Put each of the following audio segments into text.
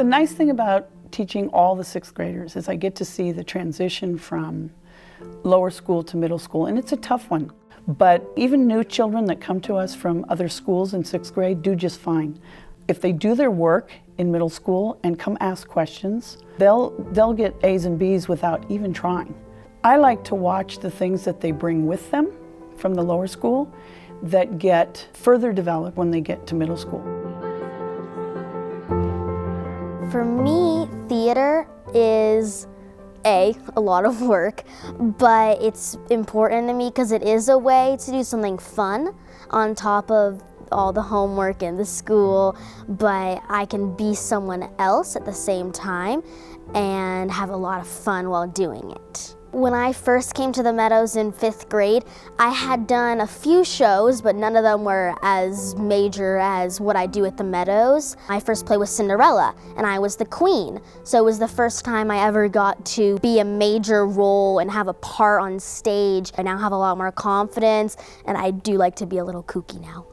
The nice thing about teaching all the sixth graders is I get to see the transition from lower school to middle school, and it's a tough one. But even new children that come to us from other schools in sixth grade do just fine. If they do their work in middle school and come ask questions, they'll get A's and B's without even trying. I like to watch the things that they bring with them from the lower school that get further developed when they get to middle school. For me, theater is a lot of work, but it's important to me because it is a way to do something fun on top of all the homework in the school, but I can be someone else at the same time and have a lot of fun while doing it. When I first came to the Meadows in 5th grade, I had done a few shows, but none of them were as major as what I do at the Meadows. My first play was Cinderella, and I was the queen. So it was the first time I ever got to be a major role and have a part on stage. I now have a lot more confidence, and I do like to be a little kooky now.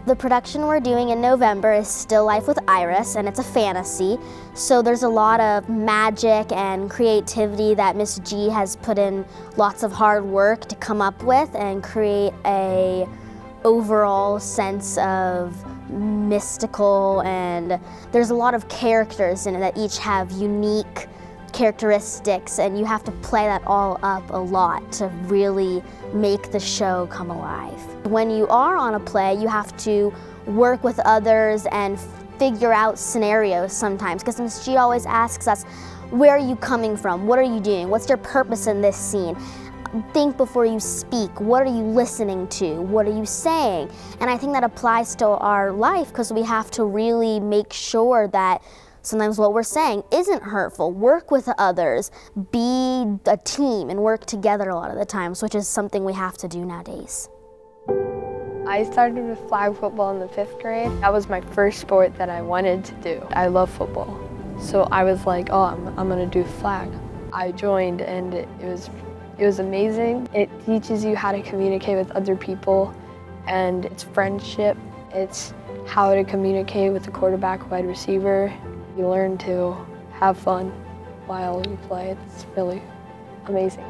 The production we're doing in November is Still Life with Iris, and it's a fantasy. So there's a lot of magic and creativity that Miss G has put in lots of hard work to come up with and create a overall sense of mystical, and there's a lot of characters in it that each have unique characteristics, and you have to play that all up a lot to really make the show come alive. When you are on a play, you have to work with others and figure out scenarios sometimes, because Miss G always asks us, where are you coming from? What are you doing? What's your purpose in this scene? Think before you speak. What are you listening to? What are you saying? And I think that applies to our life, because we have to really make sure that sometimes what we're saying isn't hurtful. Work with others, be a team, and work together a lot of the times, which is something we have to do nowadays. I started with flag football in the 5th grade. That was my first sport that I wanted to do. I love football. So I was like, oh, I'm gonna do flag. I joined, and it was amazing. It teaches you how to communicate with other people, and it's friendship. It's how to communicate with the quarterback, wide receiver. You learn to have fun while you play. It's really amazing.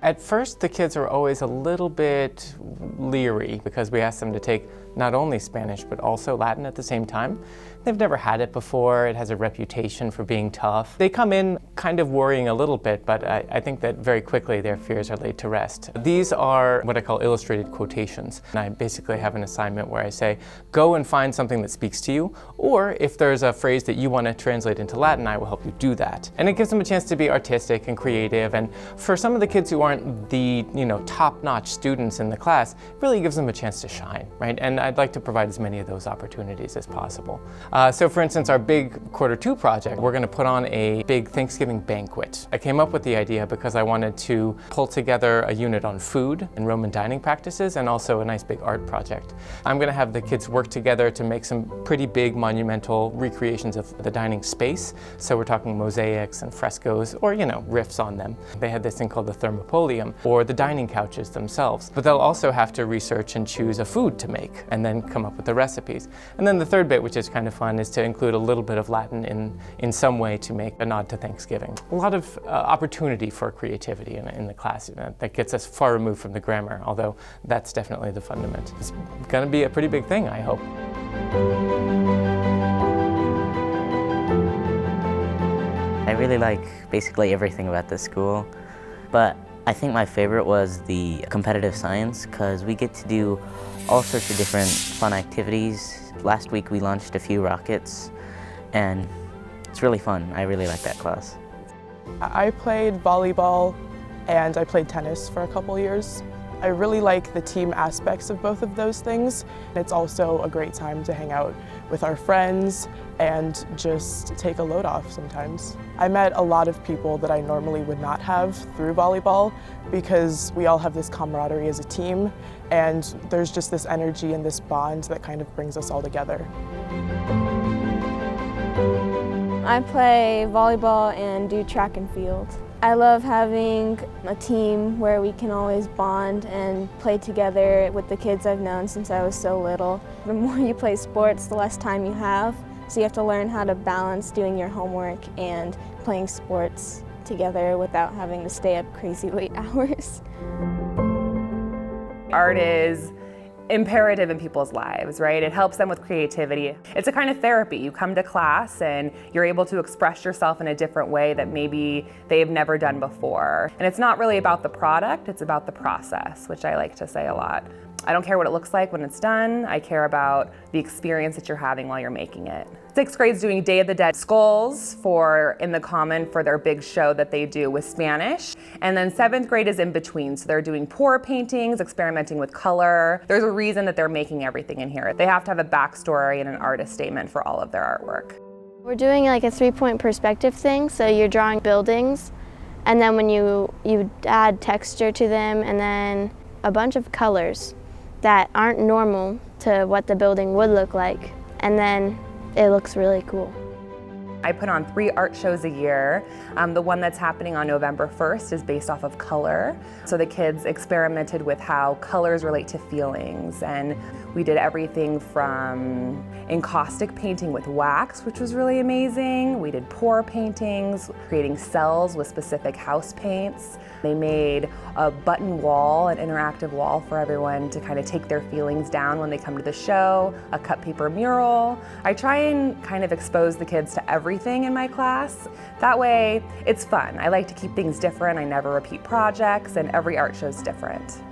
At first, the kids are always a little bit leery because we ask them to take not only Spanish but also Latin at the same time. They've never had it before. It has a reputation for being tough. They come in kind of worrying a little bit, but I think that very quickly their fears are laid to rest. These are what I call illustrated quotations. And I basically have an assignment where I say, go and find something that speaks to you, or if there's a phrase that you want to translate into Latin, I will help you do that. And it gives them a chance to be artistic and creative, and for some of the kids who aren't the top-notch students in the class, it really gives them a chance to shine, right? And I'd like to provide as many of those opportunities as possible. So for instance, our big Q2 project, we're going to put on a big Thanksgiving banquet. I came up with the idea because I wanted to pull together a unit on food and Roman dining practices, and also a nice big art project. I'm going to have the kids work together to make some pretty big monumental recreations of the dining space. So we're talking mosaics and frescoes, or riffs on them. They had this thing called the thermopolium, or the dining couches themselves. But they'll also have to research and choose a food to make, and then come up with the recipes. And then the third bit, which is kind of fun, is to include a little bit of Latin in some way to make a nod to Thanksgiving. A lot of opportunity for creativity in the class that gets us far removed from the grammar, although that's definitely the fundament. It's going to be a pretty big thing, I hope. I really like basically everything about this school, but I think my favorite was the competitive science, because we get to do all sorts of different fun activities. Last week we launched a few rockets, and it's really fun. I really like that class. I played volleyball and I played tennis for a couple years. I really like the team aspects of both of those things. It's also a great time to hang out with our friends and just take a load off sometimes. I met a lot of people that I normally would not have through volleyball, because we all have this camaraderie as a team, and there's just this energy and this bond that kind of brings us all together. I play volleyball and do track and field. I love having a team where we can always bond and play together with the kids I've known since I was so little. The more you play sports, the less time you have, so you have to learn how to balance doing your homework and playing sports together without having to stay up crazy late hours. Art is imperative in people's lives, right? It helps them with creativity. It's a kind of therapy. You come to class and you're able to express yourself in a different way that maybe they've never done before. And it's not really about the product, it's about the process, which I like to say a lot. I don't care what it looks like when it's done. I care about the experience that you're having while you're making it. 6th grade's doing Day of the Dead skulls in the Common for their big show that they do with Spanish. And then 7th grade is in between. So they're doing pour paintings, experimenting with color. There's a reason that they're making everything in here. They have to have a backstory and an artist statement for all of their artwork. We're doing like a 3-point perspective thing. So you're drawing buildings, and then when you add texture to them, and then a bunch of colors that aren't normal to what the building would look like, and then it looks really cool. I put on 3 art shows a year. The one that's happening on November 1st is based off of color. So the kids experimented with how colors relate to feelings, and we did everything from encaustic painting with wax, which was really amazing. We did pour paintings, creating cells with specific house paints. They made a button wall, an interactive wall for everyone to kind of take their feelings down when they come to the show, a cut paper mural. I try and kind of expose the kids to everything in my class. That way, it's fun. I like to keep things different. I never repeat projects, and every art show is different.